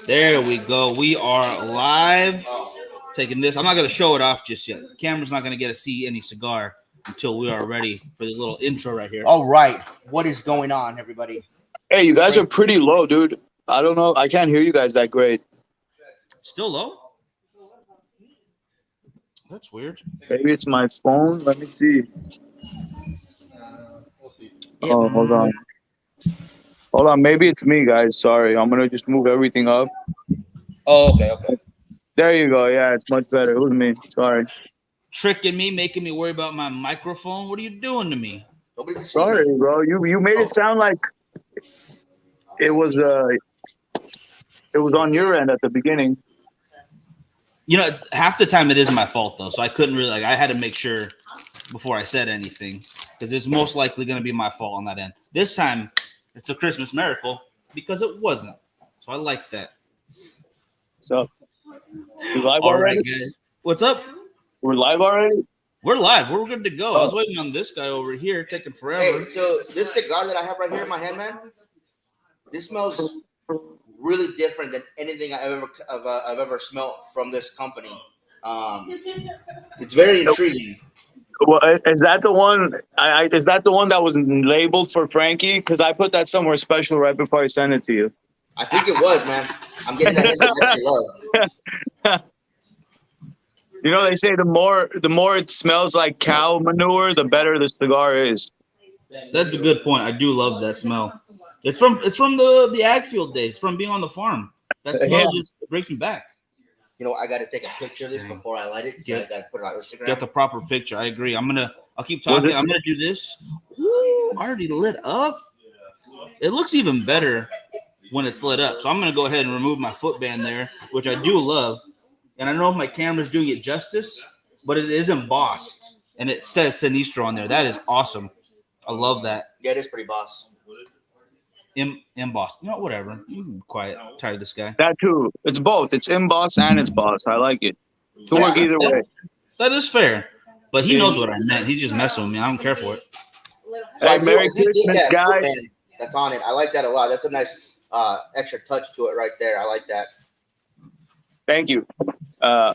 There we go. We are live. Taking this. I'm not going to show it off just yet. The camera's not going to get to see any cigar until we are ready for the little intro right here. All right. What is going on, everybody? Hey, you guys are pretty low, dude. I don't know. I can't hear you guys that great. Still low? That's weird. Maybe it's my phone. Let me see. We'll see. Oh, hold on. Hold on. Maybe it's me, guys. Sorry. I'm going to just move everything up. Oh, okay. There you go. Yeah, it's much better. It was me. Sorry. Tricking me, making me worry about my microphone. What are you doing to me? Sorry, bro. You made it sound like it was on your end at the beginning. You know, half the time it is my fault though, so I couldn't really I had to make sure before I said anything because it's most likely going to be my fault on that end. This time, it's a Christmas miracle because it wasn't. So I like that. So, we live all already? Right, guys. What's up? We're live already? We're live. We're good to go. I was waiting on this guy over here, taking forever. Hey, so this cigar that I have right here in my hand, man, this smells really different than anything I've ever smelled from this company. It's very intriguing. Well, is that the one? Is that the one that was labeled for Frankie? Because I put that somewhere special right before I sent it to you. I think it was, man. I'm getting that hint of love. You know, they say the more it smells like cow manure, the better the cigar is. That's a good point. I do love that smell. It's from the ag field days, from being on the farm. That smell just brings me back. You know, I got to take a picture of this before I light it. I got to put it on Instagram. Get the proper picture. I agree. I'll keep talking. I'm gonna do this. Ooh, already lit up. It looks even better when it's lit up. So I'm gonna go ahead and remove my footband there, which I do love. And I don't know if my camera's doing it justice, but it is embossed and it says Sinistro on there. That is awesome. I love that. Yeah, it is pretty boss. Embossed. You know, whatever. You can be quiet. I'm tired of this guy. That too. It's both. It's embossed and it's boss. I like it. To work either way. That is fair. But he knows what I meant. He's just messing with me. I don't care for it. So hey, Merry Christmas, guys. That's on it. I like that a lot. That's a nice extra touch to it right there. I like that. Thank you. When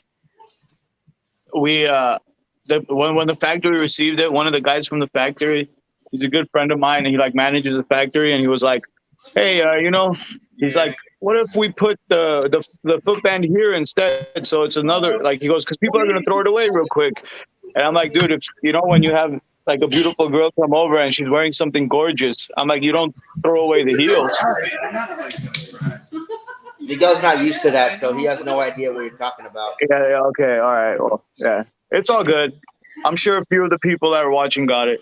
the factory received it, one of the guys from the factory, he's a good friend of mine, and he manages the factory, and he was like, "Hey, he's like, what if we put the footband here instead? So it's another he goes, because people are gonna throw it away real quick." And I'm like, dude, if when you have a beautiful girl come over and she's wearing something gorgeous, I'm like, you don't throw away the heels. Miguel's not used to that, so he has no idea what you're talking about. Yeah, okay, all right. Well, yeah. It's all good. I'm sure a few of the people that are watching got it.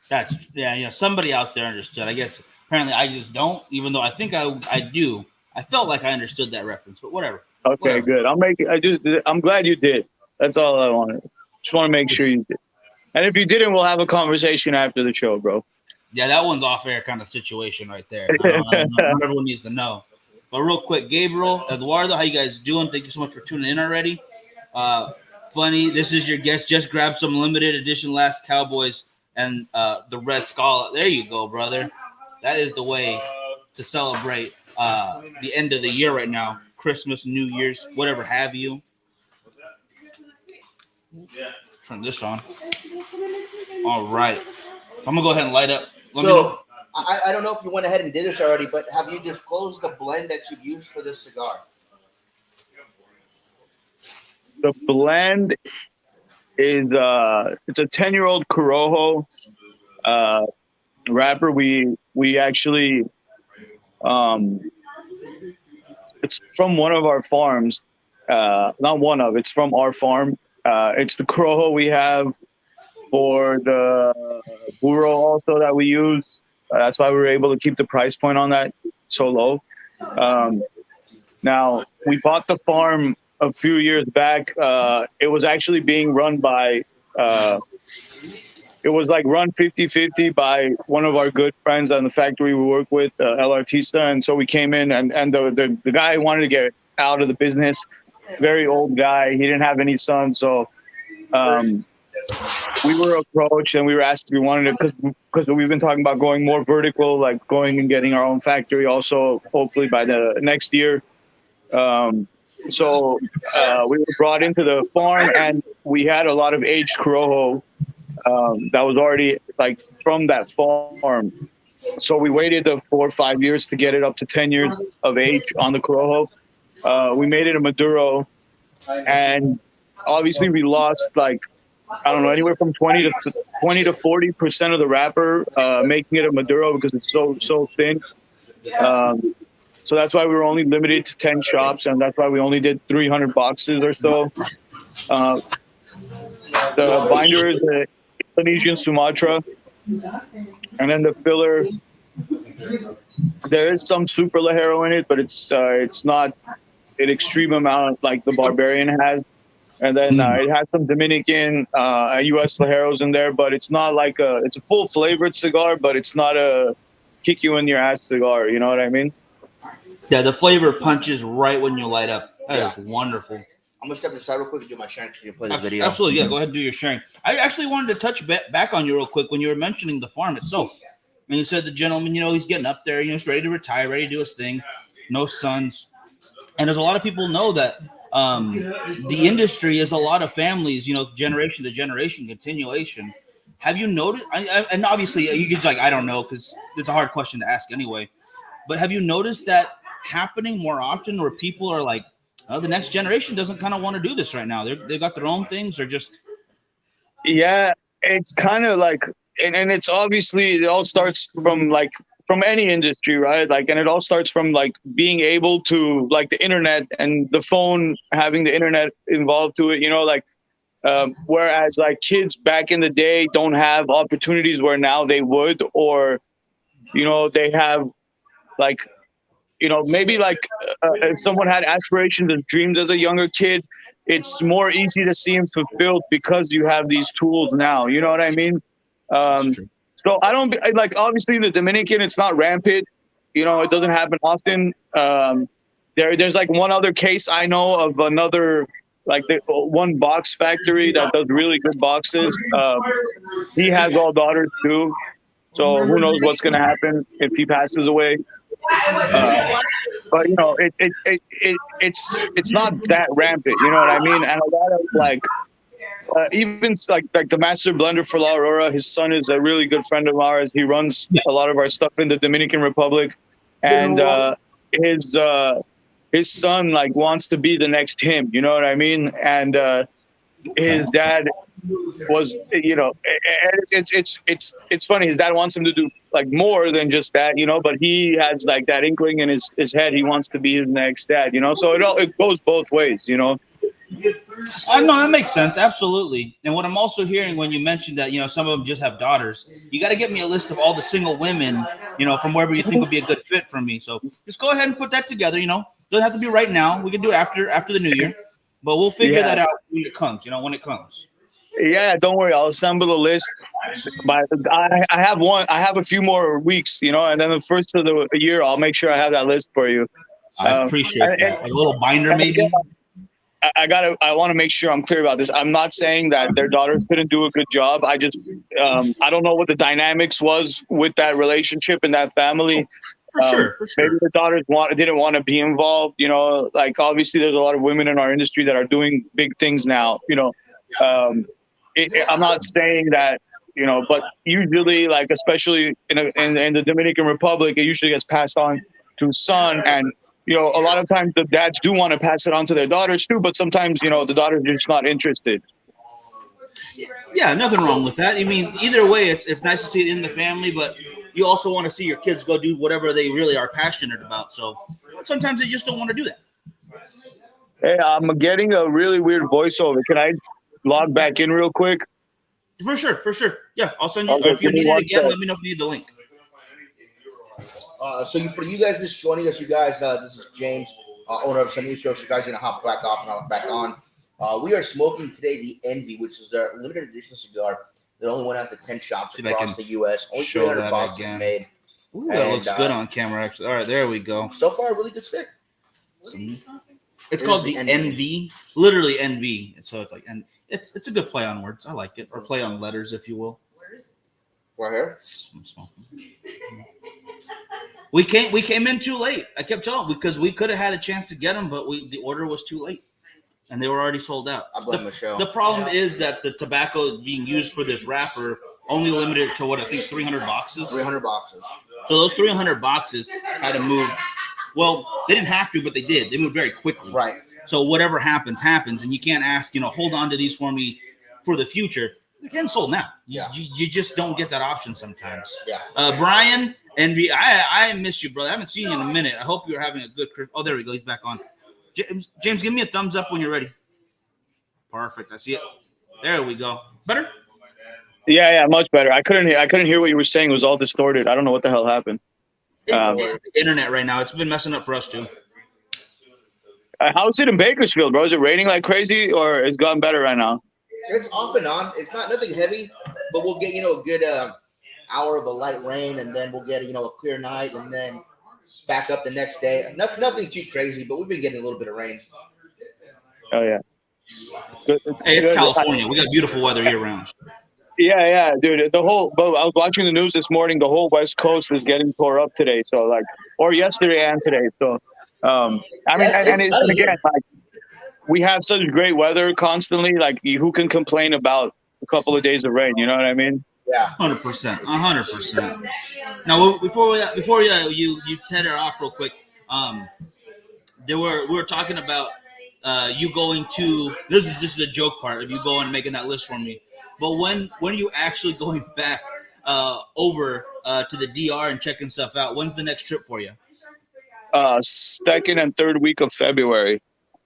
That's somebody out there understood. I guess apparently I just don't, even though I think I do. I felt like I understood that reference, but whatever. Okay, good. I'm glad you did. That's all I wanted. Just want to make sure you did. And if you didn't, we'll have a conversation after the show, bro. Yeah, that one's off air kind of situation right there. Everyone needs to know. But real quick, Gabriel, Eduardo, how you guys doing? Thank you so much for tuning in already. Funny, this is your guest. Just grabbed some limited edition Last Cowboys and the Red Skull. There you go, brother. That is the way to celebrate the end of the year right now. Christmas, New Year's, whatever have you. Turn this on. All right. I'm going to go ahead and light up. I don't know if you went ahead and did this already, but have you disclosed the blend that you used for this cigar? The blend is it's a 10-year-old Corojo wrapper. We actually it's from one of our farms. It's from our farm. It's the Corojo we have for the burro also that we use. That's why we were able to keep the price point on that so low. Now, we bought the farm a few years back. It was actually being run by, it was run 50-50 by one of our good friends on the factory we work with, El Artista. And so we came in and the guy wanted to get out of the business. Very old guy. He didn't have any sons. So we were approached and we were asked if we wanted it because because we've been talking about going more vertical, like going and getting our own factory also, hopefully by the next year. So we were brought into the farm, and we had a lot of aged Corojo that was already like from that farm. So we waited the 4 or 5 years to get it up to 10 years of age on the Corojo. We made it a Maduro, and obviously we lost like, I don't know, anywhere from 20 to 40% of the wrapper, making it a Maduro because it's so thin. So that's why we were only limited to 10 shops, and that's why we only did 300 boxes or so. The binder is the Indonesian Sumatra, and then the filler, there is some Super Ligero in it, but it's not an extreme amount like the Barbarian has. And then it has some Dominican, U.S. Ligeros in there, but it's not like it's a full flavored cigar, but it's not a kick you in your ass cigar. You know what I mean? Yeah, the flavor punches right when you light up. That is wonderful. I'm gonna step aside real quick and do my sharing so you can play the video. Absolutely, yeah. Go ahead and do your sharing. I actually wanted to touch back on you real quick when you were mentioning the farm itself. And you said the gentleman, he's getting up there, he's ready to retire, ready to do his thing, no sons. And there's a lot of people know that the industry is a lot of families, generation to generation continuation. Have you noticed? And obviously, you could like, I don't know, because it's a hard question to ask anyway. But have you noticed that happening more often, where people are like, oh, the next generation doesn't kind of want to do this right now? They've got their own things. They're just. Yeah, it's kind of like, and it's obviously, it all starts from any industry, right? Like, and it all starts from like being able to, like, the internet and the phone, having the internet involved to it, whereas like kids back in the day don't have opportunities where now they would, or, they have like, maybe like if someone had aspirations and dreams as a younger kid, it's more easy to see them fulfilled because you have these tools now. You know what I mean? So I don't like, obviously in the Dominican, it's not rampant. It doesn't happen often. There's like one other case I know of, another like the one box factory that does really good boxes. He has all daughters too. So who knows what's going to happen if he passes away. But it's not that rampant. You know what I mean? And a lot of like, even like the master blender for La Aurora, his son is a really good friend of ours. He runs a lot of our stuff in the Dominican Republic, and his son like wants to be the next him. You know what I mean? And his dad was, it's funny. His dad wants him to do like more than just that, but he has like that inkling in his head. He wants to be his next dad, So it goes both ways, I know that makes sense, absolutely. And what I'm also hearing when you mentioned that, some of them just have daughters, you got to get me a list of all the single women, from wherever you think would be a good fit for me. So just go ahead and put that together. Doesn't have to be right now. We can do it after the new year, but we'll figure that out when it comes. When it comes. Yeah, don't worry. I'll assemble a list. But I have a few more weeks, and then the first of the year, I'll make sure I have that list for you. I appreciate that. Like a little binder, maybe. I want to make sure I'm clear about this. I'm not saying that their daughters couldn't do a good job. I just, I don't know what the dynamics was with that relationship in that family. For sure. Maybe the daughters didn't want to be involved. Like obviously there's a lot of women in our industry that are doing big things now. I'm not saying that, but usually, like especially in the Dominican Republic, it usually gets passed on to son, and a lot of times the dads do want to pass it on to their daughters too, but sometimes the daughters are just not interested. Yeah, nothing wrong with that. I mean, either way, it's nice to see it in the family, but you also want to see your kids go do whatever they really are passionate about. So sometimes they just don't want to do that. Hey, I'm getting a really weird voiceover. Can I log back in real quick? For sure. Yeah, I'll send you. Okay, if you need it again, let me know if you need the link. So for you guys just joining us, this is James, owner of Sinistro. So you guys are gonna hop back off and I'll back on. We are smoking today the Envy, which is their limited edition cigar that only went out to 10 shops across the U.S. Only 300 boxes made. Ooh, that looks good on camera, actually. All right, there we go. So far, a really good stick. It's called the NV, literally NV. So it's like, and it's a good play on words. I like it, or play on letters, if you will. Right here. I'm smoking. We came in too late. I kept telling because we could have had a chance to get them, but the order was too late, and they were already sold out. I blame Michelle. The problem is that the tobacco being used for this wrapper only limited to what I think 300 boxes. 300 boxes. So those 300 boxes had to move. Well, they didn't have to, but they did. They moved very quickly. Right. So whatever happens, and you can't ask, hold on to these for me for the future. They're getting sold now. Yeah. You just don't get that option sometimes. Yeah. Brian, Envy, I miss you, brother. I haven't seen you in a minute. I hope you're having a good Christmas. Oh, there we go. He's back on. James, give me a thumbs up when you're ready. Perfect. I see it. There we go. Better? Yeah, much better. I couldn't hear what you were saying. It was all distorted. I don't know what the hell happened. The internet right now. It's been messing up for us too. How's it in Bakersfield, bro? Is it raining like crazy, or it's gotten better right now? It's off and on. It's not nothing heavy, but we'll get a good hour of a light rain, and then we'll get a clear night, and then back up the next day. Nothing too crazy, but we've been getting a little bit of rain. Oh yeah. Hey, it's California. We got beautiful weather year round. Yeah, dude. But I was watching the news this morning. The whole West Coast is getting tore up today. So or yesterday and today. So, and again, we have such great weather constantly. Like, who can complain about a couple of days of rain? You know what I mean? Yeah, 100%, 100%. Now, before you head it off real quick, we were talking about you going to. This is the joke part of you going and making that list for me. But when are you actually going back over to the DR and checking stuff out? When's the next trip for you? Second and third week of February.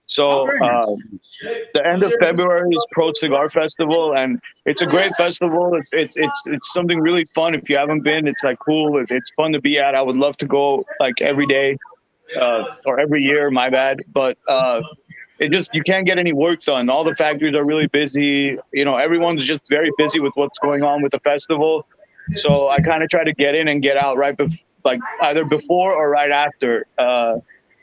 So the end of February is Pro Cigar Festival, and it's a great festival. It's something really fun. If you haven't been, it's cool. It's fun to be at. I would love to go every day or every year. My bad, but you can't get any work done. All the factories are really busy. Everyone's just very busy with what's going on with the festival. So I kind of try to get in and get out either before or right after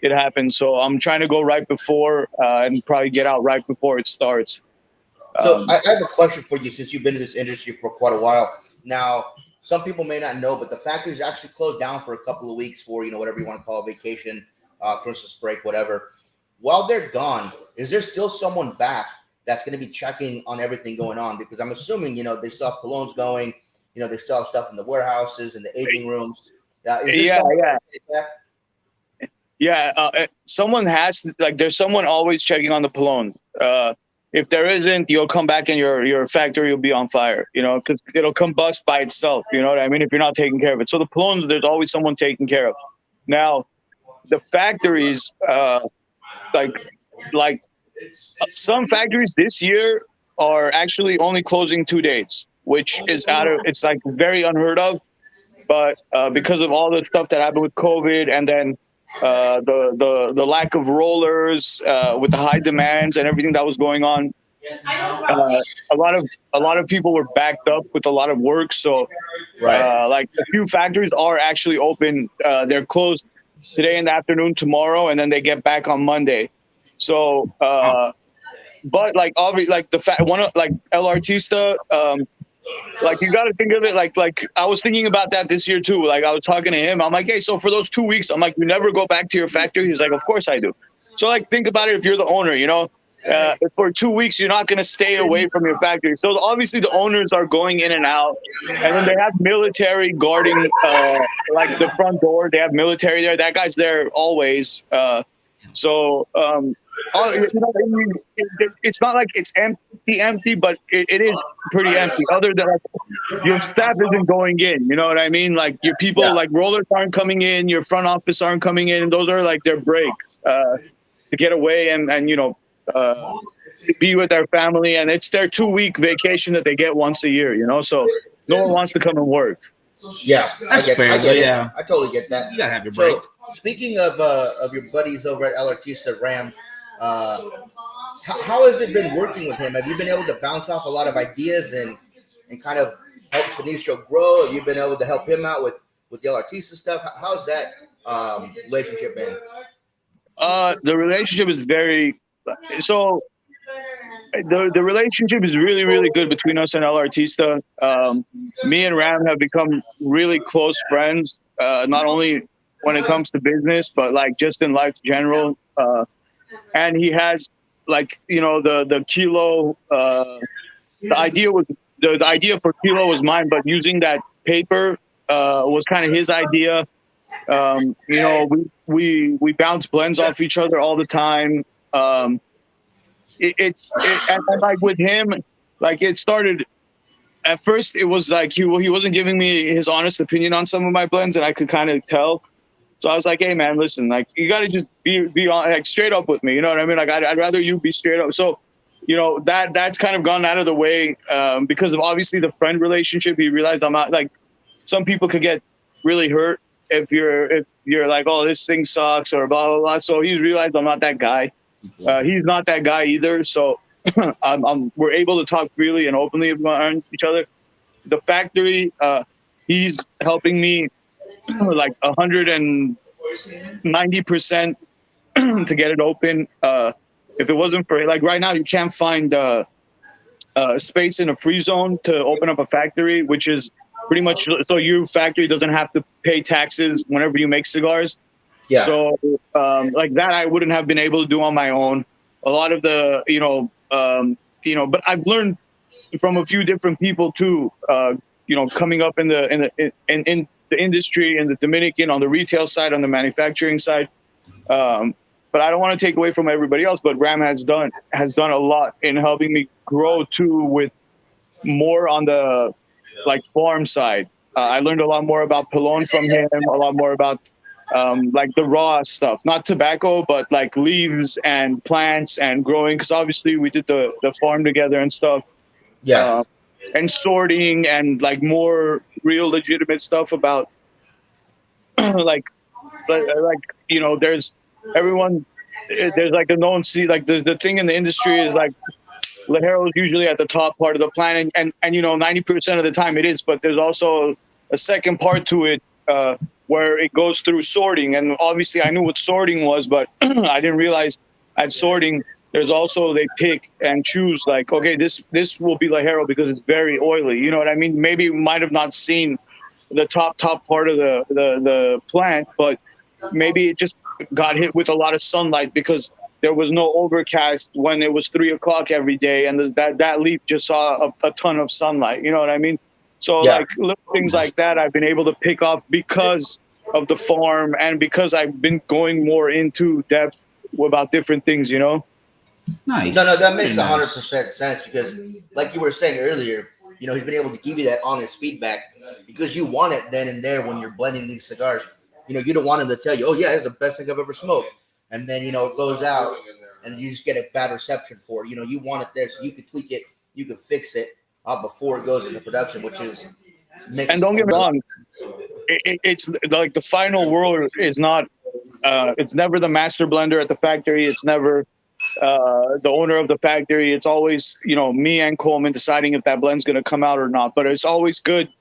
it happens. So I'm trying to go right before and probably get out right before it starts. So I have a question for you, since you've been in this industry for quite a while. Now, some people may not know, but the factories actually closed down for a couple of weeks for, whatever you want to call it, vacation, Christmas break, whatever. While they're gone, is there still someone back that's going to be checking on everything going on? Because I'm assuming, they still have colognes going, they still have stuff in the warehouses and the aging rooms. Someone has there's someone always checking on the colognes. If there isn't, you'll come back and your factory will be on fire, because it'll combust by itself. You know what I mean? If you're not taking care of it. So the colognes, there's always someone taking care of. Now, the factories, some factories this year are actually only closing 2 days, which is it's very unheard of. But because of all the stuff that happened with COVID, and then the lack of rollers with the high demands and everything that was going on, a lot of people were backed up with a lot of work. So a few factories are actually open. They're closed today in the afternoon, tomorrow, and then they get back on Monday. So but obviously the fact one of El Artista, you got to think of it like I was thinking about that this year too. I was talking to him. I'm like, hey, so for those 2 weeks, I'm like, you never go back to your factory? He's like, of course I do. So think about it. If you're the owner, for 2 weeks, you're not going to stay away from your factory. So obviously the owners are going in and out, and then they have military guarding the front door. They have military there. That guy's there always. It's not like it's empty, but it is pretty empty. Other than your staff isn't going in, you know what I mean? Your people, rollers aren't coming in, your front office aren't coming in, and those are their break to get away and be with their family, and it's their 2-week vacation that they get once a year, so no one wants to come and work. Yeah, that's fair. I totally get that. You gotta have your break. So, speaking of your buddies over at El Artista, Ram, how has it been working with him? Have you been able to bounce off a lot of ideas and kind of help Sinistro grow? Have you been able to help him out with the El Artista stuff? How's that relationship been? The relationship is very so. The relationship is really, really good between us and El Artista. Me and Ram have become really close friends, not only when it comes to business, but like just in life general. And he has like, you know, the kilo, the idea was the idea for kilo was mine, but using that paper was kind of his idea. You know, we bounce blends off each other all the time. And like with him, like it started at first. It was like he wasn't giving me his honest opinion on some of my blends, and I could kind of tell. So I was like, hey man, listen, like you got to just be on, like straight up with me. You know what I mean? Like I'd rather you be straight up. So, you know, that's kind of gone out of the way because of obviously the friend relationship. He realized I'm not like, some people could get really hurt if you're like, oh, this thing sucks or blah blah blah. So he's realized I'm not that guy. He's not that guy either. So we're able to talk freely and openly about each other. The factory, he's helping me like 190% to get it open. If it wasn't for like right now, you can't find space in a free zone to open up a factory, which is pretty much so your factory doesn't have to pay taxes whenever you make cigars. Yeah. So like that, I wouldn't have been able to do on my own. A lot of the, but I've learned from a few different people too. Coming up in the industry, in the Dominican, on the retail side, on the manufacturing side. But I don't want to take away from everybody else. But Ram has done a lot in helping me grow too, with more on the like farm side. I learned a lot more about Pelon from him. A lot more about like the raw stuff, not tobacco, but like leaves and plants and growing. Because obviously we did the farm together and stuff. Yeah. And sorting and like more real legitimate stuff about like there's everyone, there's like a known like the thing in the industry is like Ligero is usually at the top part of the plant, and 90% of the time it is, but there's also a second part to it where it goes through sorting. And obviously I knew what sorting was, but I didn't realize at sorting there's also, they pick and choose like, okay, this will be Ligero because it's very oily. You know what I mean? Maybe you might have not seen the top part of the plant, but maybe it just got hit with a lot of sunlight because there was no overcast when it was 3 o'clock every day, and that leaf just saw a ton of sunlight. You know what I mean? So like little things like that I've been able to pick off because of the farm and because I've been going more into depth about different things, you know? Nice. No, that makes 100% sense because, like you were saying earlier, he's been able to give you that honest feedback because you want it then and there when you're blending these cigars. You don't want him to tell you, oh yeah, it's the best thing I've ever smoked, and then it goes out and you just get a bad reception for it. You want it there so you can tweak it, you can fix it before it goes into production, which is. And don't get me wrong, it's like the final word is not. It's never the master blender at the factory. It's never the owner of the factory. It's always me and Coleman deciding if that blend's going to come out or not. But it's always good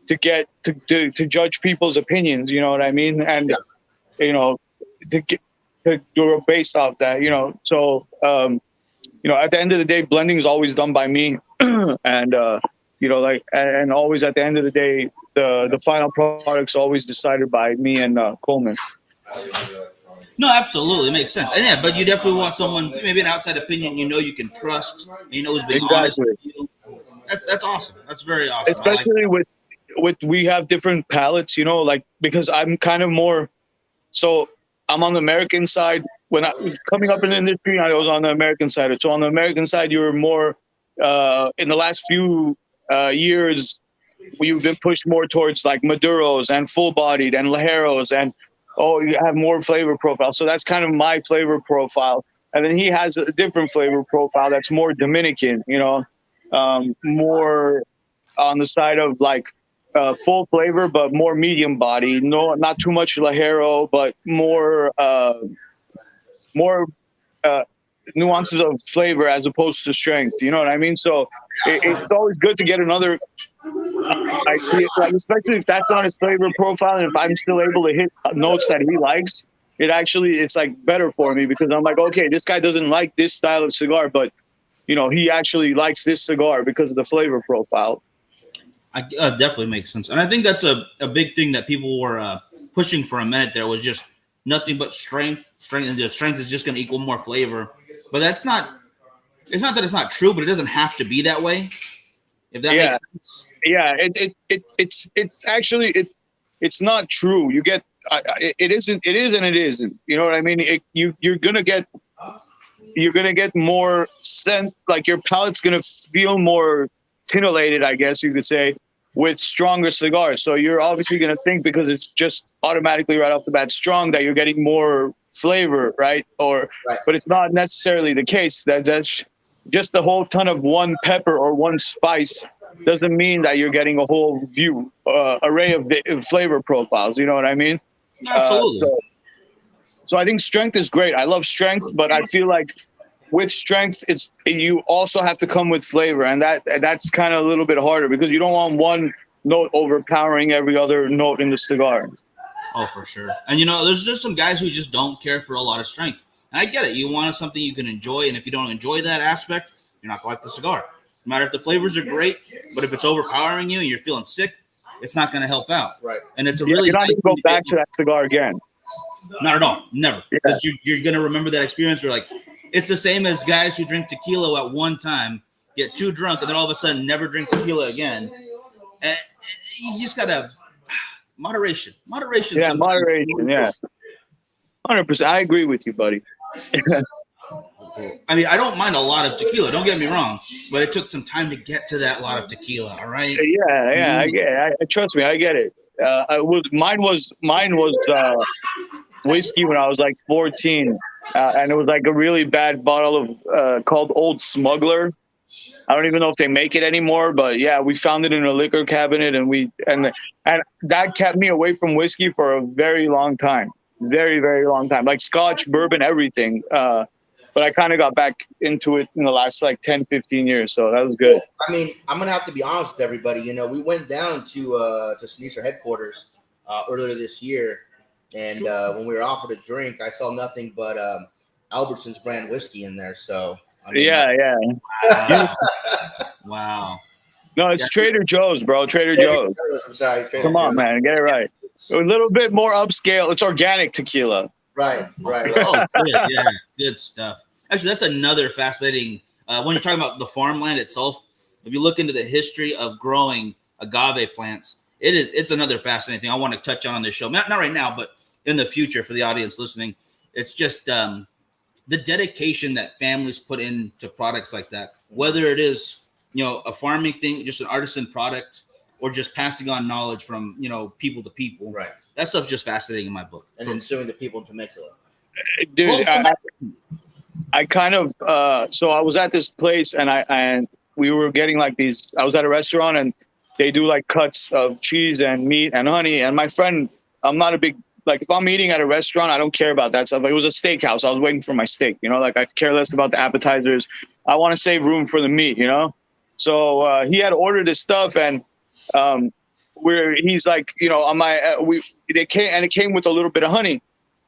to get to judge people's opinions. You know what I mean? And to do based off that. So at the end of the day, blending is always done by me, and and always at the end of the day, the final product's always decided by me and Coleman. No, absolutely, it makes sense. And yeah, but you definitely want someone, maybe an outside opinion you can trust, and who's being honest with you. That's awesome. That's very awesome. Especially with we have different palettes, like because I'm kind of more. So I'm on the American side. When I coming up in the industry, I was on the American side. So on the American side, you were more in the last few years, we've been pushed more towards like Maduros and full-bodied and Ligeros, and you have more flavor profile. So that's kind of my flavor profile. And then he has a different flavor profile that's more Dominican, more on the side of like full flavor, but more medium body. No, not too much Ligero, but more nuances of flavor as opposed to strength. You know what I mean? So it's always good to get another idea, like, especially if that's on his flavor profile, and if I'm still able to hit notes that he likes, it's like better for me because I'm like, okay, this guy doesn't like this style of cigar, but he actually likes this cigar because of the flavor profile. Definitely makes sense. And I think that's a big thing that people were pushing for a minute there was just nothing but strength. And the strength is just going to equal more flavor. But it's not that it's not true, but it doesn't have to be that way. If that makes sense. Yeah, it's actually it's not true. You get it isn't, it is and it isn't. You know what I mean? You're gonna get more scent, like your palate's gonna feel more titillated, I guess you could say, with stronger cigars. So you're obviously gonna think, because it's just automatically right off the bat strong, that you're getting more flavor, right? But it's not necessarily the case. That's just a whole ton of one pepper or one spice doesn't mean that you're getting a whole array of flavor profiles. You know what I mean? Absolutely. So I think strength is great. I love strength, but I feel like with strength, you also have to come with flavor, and that's kind of a little bit harder, because you don't want one note overpowering every other note in the cigar. Oh, for sure. And there's just some guys who just don't care for a lot of strength. And I get it. You want something you can enjoy, and if you don't enjoy that aspect, you're not going to like the cigar. No matter if the flavors are great, but if it's overpowering you and you're feeling sick, it's not going to help out. Right. And it's really you're not going to go back to that cigar again. Not at all. Never. Because you're going to remember that experience where, like, it's the same as guys who drink tequila at one time, get too drunk, and then all of a sudden never drink tequila again. And you just got to moderation. Moderation. Yeah, moderation. Yeah. 100%. I agree with you, buddy. I mean, I don't mind a lot of tequila. Don't get me wrong, but it took some time to get to that lot of tequila. All right. Yeah. I get it. Trust me, I get it. Mine was whiskey when I was like 14, and it was like a really bad bottle of called Old Smuggler. I don't even know if they make it anymore, but yeah, we found it in a liquor cabinet, and that kept me away from whiskey for a very long time. Very, very long time. Like Scotch, bourbon, everything. But I kind of got back into it in the last like 10, 15 years. So that was good. I mean, I'm going to have to be honest with everybody. We went down to Sinistro headquarters earlier this year. And when we were offered a drink, I saw nothing but Albertson's brand whiskey in there. So, I mean, yeah. Wow. No, it's Trader Joe's, bro. Trader Joe's. I'm sorry. Come on, man. Get it right. A little bit more upscale. It's organic tequila. Right. Oh, good. Yeah, good stuff. Actually, that's another fascinating. When you're talking about the farmland itself, if you look into the history of growing agave plants, it's another fascinating thing I want to touch on this show. Not right now, but in the future for the audience listening. It's just the dedication that families put into products like that, whether it is a farming thing, just an artisan product, or just passing on knowledge from people to people. Right. That stuff's just fascinating in my book. And then suing the people in Temecula. Dude, I kind of so I was at this place, and we were getting like these. I was at a restaurant, and they do like cuts of cheese and meat and honey. And my friend, I'm not a big, like, if I'm eating at a restaurant, I don't care about that stuff. Like, it was a steakhouse. I was waiting for my steak. Like, I care less about the appetizers. I want to save room for the meat. So he had ordered this stuff, and he's like, on my it came with a little bit of honey,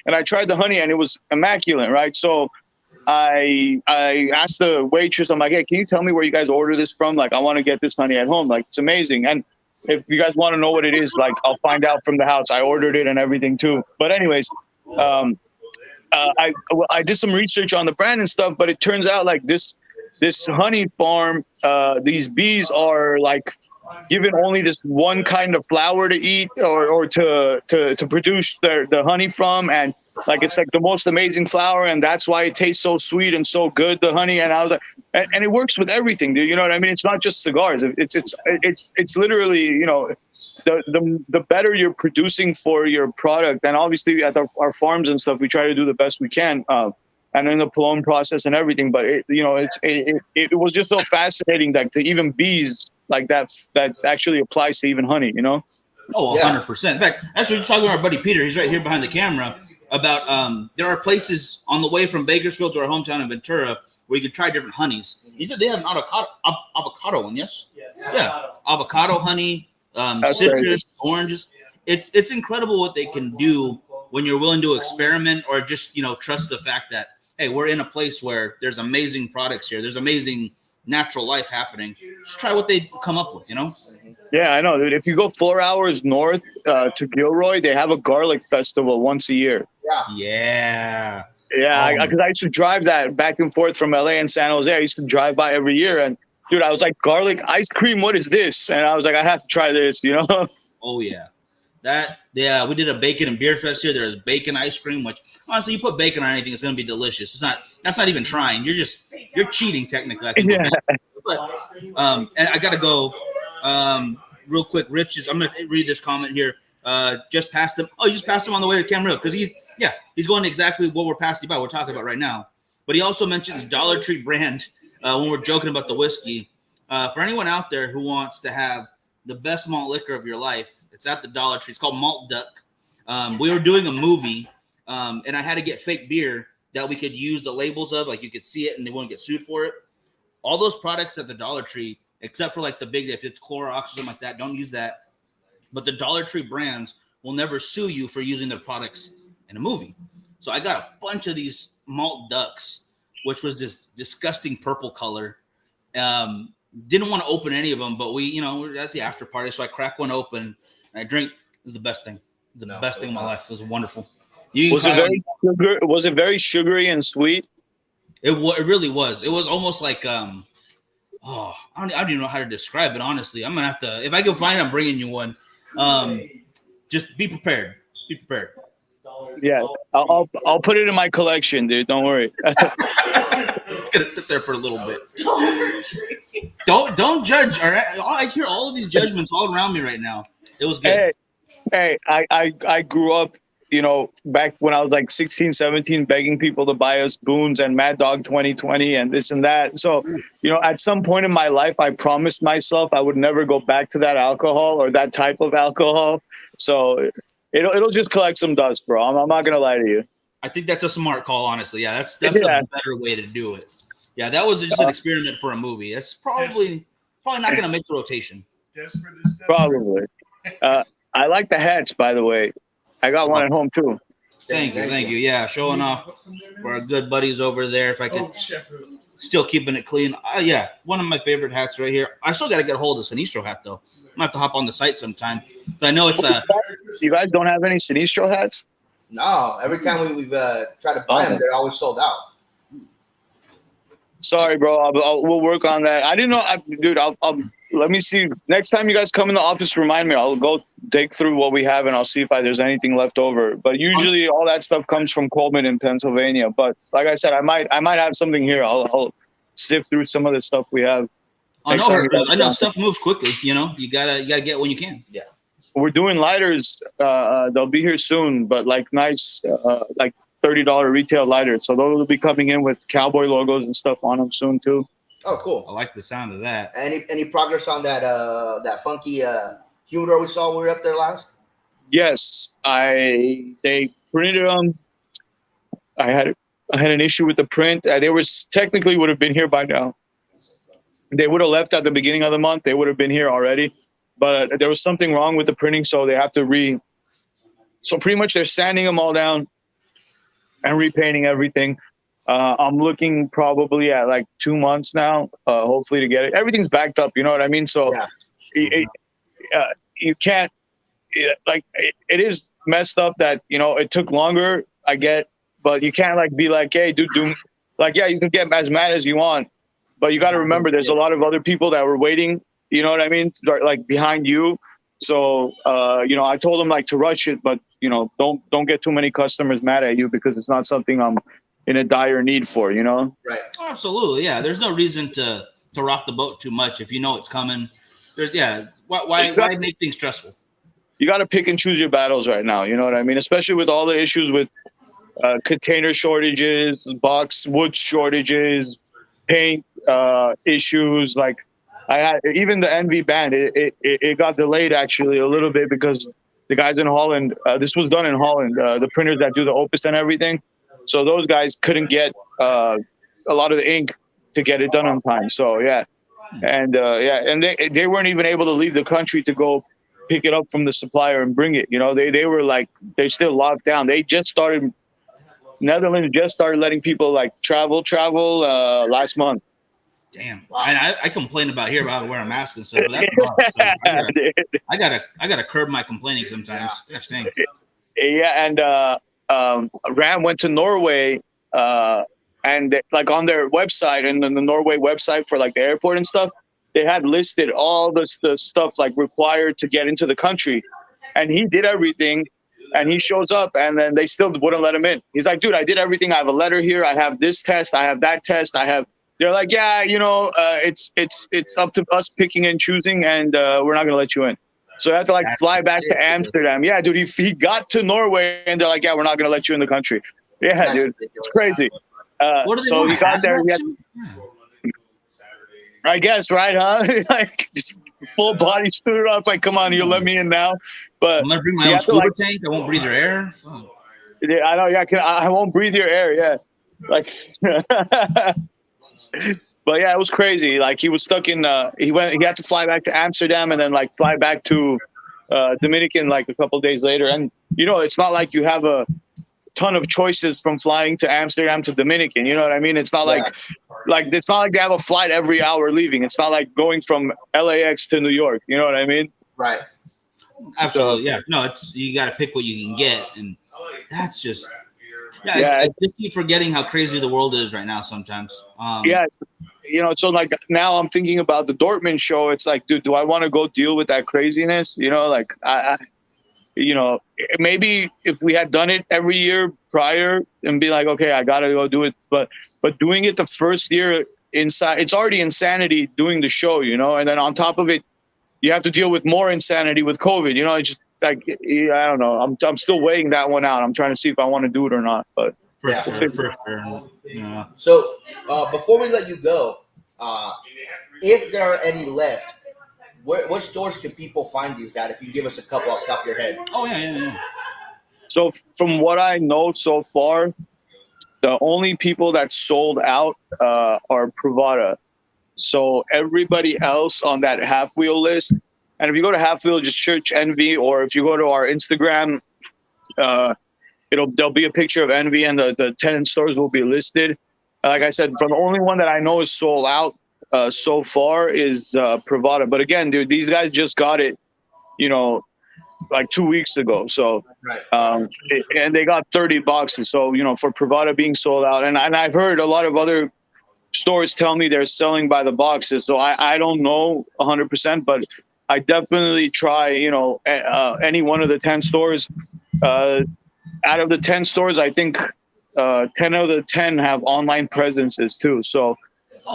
and I tried the honey, and it was immaculate, right? So I asked the waitress, I'm like, hey, can you tell me where you guys order this from? Like, I want to get this honey at home. Like, it's amazing. And if you guys want to know what it is, like, I'll find out from the house. I ordered it and everything too. But anyways, I did some research on the brand and stuff, but it turns out like this honey farm, these bees are like given only this one kind of flower to eat or to produce the honey from, and like it's like the most amazing flower, and that's why it tastes so sweet and so good, the honey. And I was like, and it works with everything, dude. You know what I mean? It's not just cigars. It's literally, the better you're producing for your product, and obviously at our farms and stuff, we try to do the best we can, and in the Palone process and everything. But it was just so fascinating that to even bees like that actually applies to even honey. Oh, 100%. In fact, actually, we're talking to our buddy Peter. He's right here behind the camera. About there are places on the way from Bakersfield to our hometown in Ventura where you can try different honeys. He said they have an avocado one, yes? Yeah, avocado honey, citrus, oranges. It's incredible what they can do when you're willing to experiment or just trust the fact that, hey, we're in a place where there's amazing products here. There's amazing natural life happening. Just try what they come up with, you know? Yeah, I know, dude. If you go 4 hours north to Gilroy, they have a garlic festival once a year. Yeah. Yeah, because I used to drive that back and forth from LA and San Jose. I used to drive by every year, and dude, I was like, garlic ice cream, what is this? And I was like, I have to try this, you know? Oh yeah. We did a bacon and beer fest here. There's bacon ice cream, which honestly, you put bacon on anything, it's gonna be delicious. That's not even trying. You're cheating technically, I think. Yeah. But and I gotta go real quick. Rich I'm gonna read this comment here. Just passed him. Oh, you just passed him on the way to Camarillo because he's going exactly what we're passing by. We're talking about right now. But he also mentions Dollar Tree brand when we're joking about the whiskey. For anyone out there who wants to have the best malt liquor of your life, it's at the Dollar Tree. It's called Malt Duck. We were doing a movie, and I had to get fake beer that we could use the labels of, like you could see it and they wouldn't get sued for it. All those products at the Dollar Tree, except for like the big, if it's Clorox or something like that, don't use that. But the Dollar Tree brands will never sue you for using their products in a movie. So I got a bunch of these Malt Ducks, which was this disgusting purple color. Didn't want to open any of them, but we're at the after party, so I cracked one open and I drink. It was the best thing. It was the best thing of my life. It was wonderful. Was it very sugary and sweet? It really was. It was almost like I don't even know how to describe it. Honestly, I'm gonna have to. If I can find it, I'm bringing you one. Just be prepared. Be prepared. Yeah, I'll put it in my collection, dude. Don't worry. It's gonna sit there for a little bit. Don't judge. All right, I hear all of these judgments all around me right now. It was good. Hey, I grew up, back when I was like 16, 17, begging people to buy us Boone's and Mad Dog 2020 and this and that. So, at some point in my life, I promised myself I would never go back to that alcohol or that type of alcohol. So it'll just collect some dust, bro. I'm not gonna lie to you. I think that's a smart call, honestly. Yeah, that's the better way to do it. Yeah, that was just an experiment for a movie. That's probably not going to make the rotation. Probably. I like the hats, by the way. I got one at home too. Thank you. Yeah, showing off for our good buddies over there. If I could still keeping it clean. Yeah, one of my favorite hats right here. I still got to get a hold of Sinistro hat though. I'm gonna have to hop on the site sometime. I know it's You guys don't have any Sinistro hats? No, every time we've tried to buy them, they're always sold out. Sorry, bro. We'll work on that. I didn't know, dude. I'll let me see. Next time you guys come in the office, remind me. I'll go dig through what we have and I'll see if there's anything left over. But usually, all that stuff comes from Coleman in Pennsylvania. But like I said, I might have something here. I'll sift through some of the stuff we have. I know stuff moves quickly. You gotta get when you can. Yeah. We're doing lighters. They'll be here soon, but like nice, like $30 retail lighters. So those will be coming in with cowboy logos and stuff on them soon too. Oh, cool! I like the sound of that. Any progress on that funky humidor we saw when we were up there last? Yes, they printed them. I had an issue with the print. They technically would have been here by now. They would have left at the beginning of the month. They would have been here already. But there was something wrong with the printing, so they have to So pretty much they're sanding them all down and repainting everything. I'm looking probably at like 2 months now, hopefully to get it. Everything's backed up, you know what I mean? So you can't, it is messed up that, it took longer, I get, but you can't be like, hey, dude, yeah, you can get as mad as you want, but you got to remember there's a lot of other people that were waiting. You know what I mean? Like behind you. So, I told them to rush it, but don't get too many customers mad at you because it's not something I'm in a dire need for, Right. Oh, absolutely. Yeah. There's no reason to rock the boat too much. If you know it's coming, why make things stressful? You got to pick and choose your battles right now. You know what I mean? Especially with all the issues with container shortages, wood shortages, paint issues, I had even the Envy band. It got delayed actually a little bit because the guys in Holland. This was done in Holland. The printers that do the Opus and everything. So those guys couldn't get a lot of the ink to get it done on time. So and they weren't even able to leave the country to go pick it up from the supplier and bring it. They were they're still locked down. They just started Netherlands just started letting people like travel last month. Damn. I complain about here about wearing a mask and stuff, but that's rough. So I gotta curb my complaining sometimes. Gosh dang. Yeah, and Ram went to Norway, and like on their website and then the Norway website for like the airport and stuff, they had listed all the stuff like required to get into the country, and he did everything, and he shows up, and then they still wouldn't let him in. He's like, dude, I did everything. I have a letter here. I have this test. I have that test. They're like, yeah, it's up to us picking and choosing, and we're not gonna let you in. So I had to like fly back to Amsterdam. Yeah, dude, he got to Norway, and they're like, yeah, we're not gonna let you in the country. Yeah, dude, it's crazy. So he got there. I guess, right, huh? Like just full body suit up. Like, come on, you let me in now. But I'm gonna bring my own scuba tank. I won't breathe your air. Yeah, I know. Yeah, I won't breathe your air. Yeah, like. But yeah, it was crazy. Like he was stuck in. He had to fly back to Amsterdam and then like fly back to Dominican like a couple of days later. And it's not like you have a ton of choices from flying to Amsterdam to Dominican. You know what I mean? It's not like it's not like they have a flight every hour leaving. It's not like going from LAX to New York. You know what I mean? Right. Absolutely. Yeah. No, you got to pick what you can get, and that's just. I just keep forgetting how crazy the world is right now sometimes. So like now I'm thinking about the Dortmund show. It's like, dude, do I want to go deal with that craziness? Like I maybe if we had done it every year prior and be like, okay, I got to go do it. But doing it the first year inside, it's already insanity doing the show, and then on top of it, you have to deal with more insanity with COVID, It's just, like, I don't know. I'm still weighing that one out. I'm trying to see if I want to do it or not. But for sure. Yeah. So before we let you go, if there are any left, what stores can people find these at? If you give us a couple off the top of your head. Oh yeah. So from what I know so far, the only people that sold out are Pravada. So everybody else on that half wheel list. And if you go to Half Wheel, just search Envy, or if you go to our Instagram, there'll be a picture of Envy, and the 10 stores will be listed. Like I said, from the only one that I know is sold out so far is Pravada. But again, dude, these guys just got it, like 2 weeks ago. So, and they got 30 boxes. So, for Pravada being sold out, and I've heard a lot of other stores tell me they're selling by the boxes. So I don't know 100%, but I definitely try, any one of the 10 stores. Out of the 10 stores, I think 10 of the 10 have online presences too. So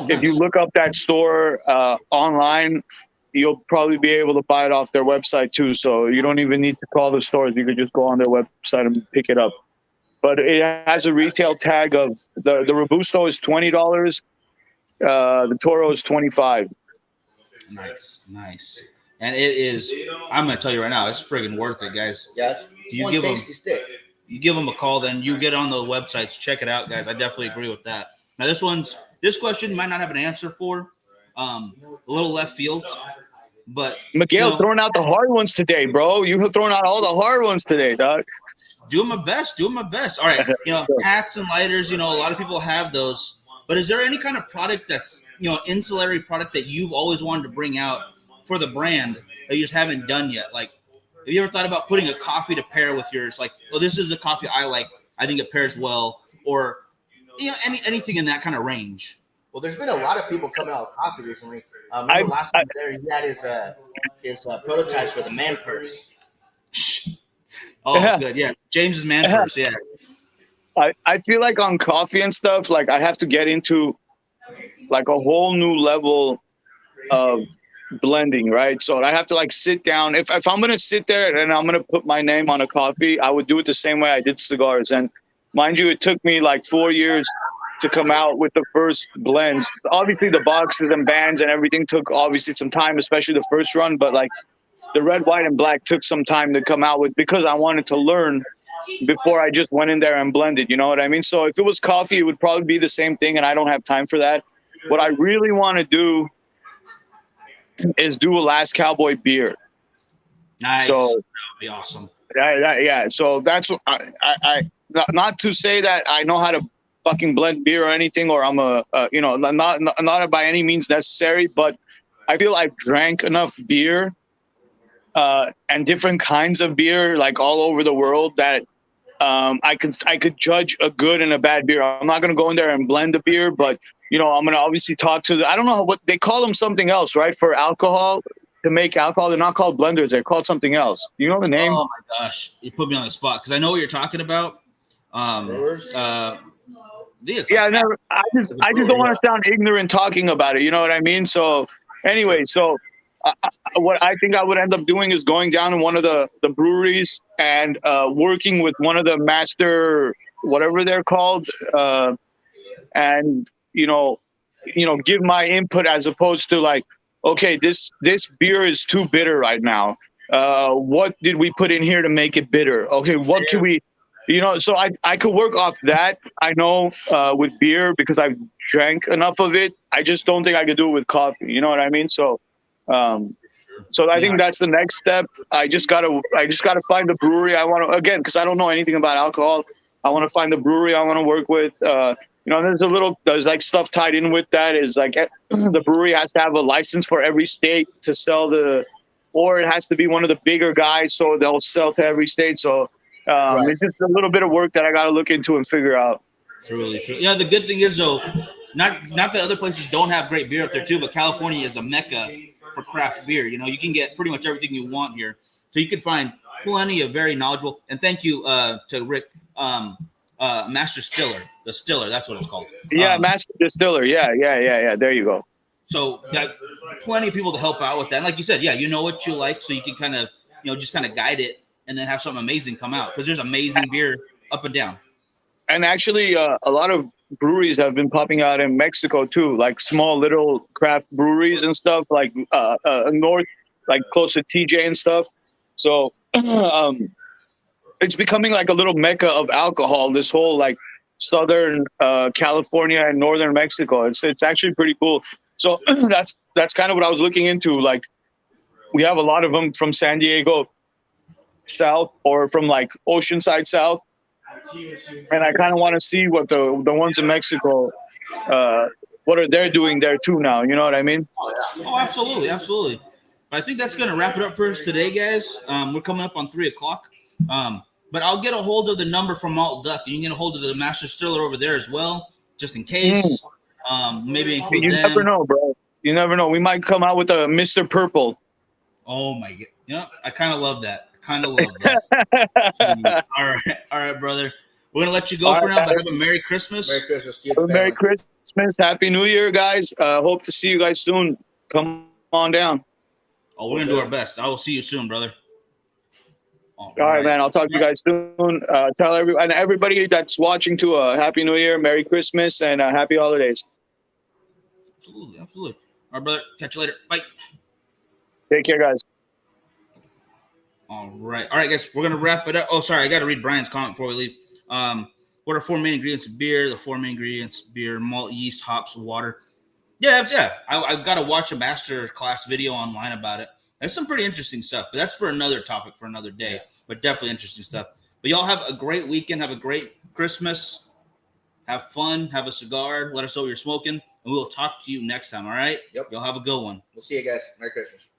if you look up that store online, you'll probably be able to buy it off their website too. So you don't even need to call the stores. You could just go on their website and pick it up. But it has a retail tag of the Robusto is $20. The Toro is $25. Nice. And it is, I'm going to tell you right now, it's friggin' worth it, guys. Yeah, it's one tasty stick. You give them a call, then you get on the websites, check it out, guys. I definitely agree with that. Now, this question might not have an answer for, a little left field, but Miguel throwing out the hard ones today, bro. You throwing out all the hard ones today, dog. Doing my best. All right, hats and lighters, a lot of people have those, but is there any kind of product that's, ancillary product that you've always wanted to bring out for the brand that you just haven't done yet? Like, have you ever thought about putting a coffee to pair with yours? Like, this is the coffee I like. I think it pairs well. Or, anything in that kind of range. Well, there's been a lot of people coming out with coffee recently. Remember last time there, he had his prototypes for the man purse. Oh, good. Yeah. James's man purse. Yeah. I feel like on coffee and stuff, like I have to get into like a whole new level of blending, right? So I have to like sit down. If I'm going to sit there and I'm going to put my name on a coffee, I would do it the same way I did cigars. And mind you, it took me like 4 years to come out with the first blends. Obviously the boxes and bands and everything took obviously some time, especially the first run, but like the red, white, and black took some time to come out with because I wanted to learn before I just went in there and blended. You know what I mean? So if it was coffee, it would probably be the same thing, and I don't have time for that. What I really want to do is do a Last Cowboy beer. Nice. So that would be awesome. Yeah. So that's what not to say that I know how to fucking blend beer or anything, or I'm not by any means necessary, but I feel I've drank enough beer and different kinds of beer, like all over the world, that I could judge a good and a bad beer. I'm not gonna go in there and blend the beer, but I'm gonna obviously talk to I don't know what they call them, something else, right? For alcohol, to make alcohol, they're not called blenders. They're called something else. Do you know the name? Oh my gosh, you put me on the spot because I know what you're talking about. Yeah, I just don't want to sound ignorant talking about it. You know what I mean? So anyway, what I think I would end up doing is going down in one of the breweries and working with one of the master, whatever they're called, and give my input, as opposed to like, okay, this beer is too bitter right now. What did we put in here to make it bitter? Okay, what can we, so I could work off that. I know with beer, because I've drank enough of it. I just don't think I could do it with coffee. You know what I mean? So I think that's the next step. I just gotta find the brewery I want to, again, because I don't know anything about alcohol. I want to find the brewery I want to work with. There's like stuff tied in with that, is like the brewery has to have a license for every state to sell or it has to be one of the bigger guys, so they'll sell to every state. So it's just a little bit of work that I got to look into and figure out. Truly, true. Yeah, the good thing is though, not that other places don't have great beer up there too, but California is a mecca for craft beer. You can get pretty much everything you want here, so you can find plenty of very knowledgeable. And thank you to Rick, Master Stiller, the Stiller. That's what it's called. Yeah, Master Distiller. Yeah. There you go. So got plenty of people to help out with that. And like you said, you know what you like, so you can kind of just kind of guide it, and then have something amazing come out, because there's amazing beer up and down. And actually, a lot of breweries have been popping out in Mexico too, like small little craft breweries and stuff, like north, like close to TJ and stuff. So it's becoming like a little mecca of alcohol, this whole like southern California and northern Mexico. It's actually pretty cool. So that's kind of what I was looking into. Like, we have a lot of them from San Diego south, or from like Oceanside south. And I kind of want to see what the ones in Mexico, what are they doing there too now? You know what I mean? Oh, absolutely. Absolutely. But I think that's going to wrap it up for us today, guys. We're coming up on 3:00. But I'll get a hold of the number from Malt Duck. You can get a hold of the Master Stiller over there as well, just in case. Maybe include You them. never know, bro. You never know. We might come out with a Mr. Purple. Oh my God. Yeah, I kind of love that. All right, brother. We're gonna let you go for now, but have a Merry Christmas. Merry Christmas to you. Merry Christmas. Happy New Year, guys. Hope to see you guys soon. Come on down. Oh, we're gonna do our best. I will see you soon, brother. All right, man. I'll talk to you guys soon. Tell everybody that's watching to a Happy New Year, Merry Christmas, and Happy Holidays. Absolutely. All right, brother. Catch you later. Bye. Take care, guys. All right, guys. We're gonna wrap it up. Oh, sorry, I got to read Brian's comment before we leave. What are 4 main ingredients of beer? The 4 main ingredients: beer, malt, yeast, hops, water. Yeah. I've got to watch a master class video online about it. That's some pretty interesting stuff, but that's for another topic for another day. But definitely interesting stuff. But y'all have a great weekend. Have a great Christmas. Have fun. Have a cigar. Let us know what you're smoking, and we will talk to you next time. All right? Yep. Y'all have a good one. We'll see you guys. Merry Christmas.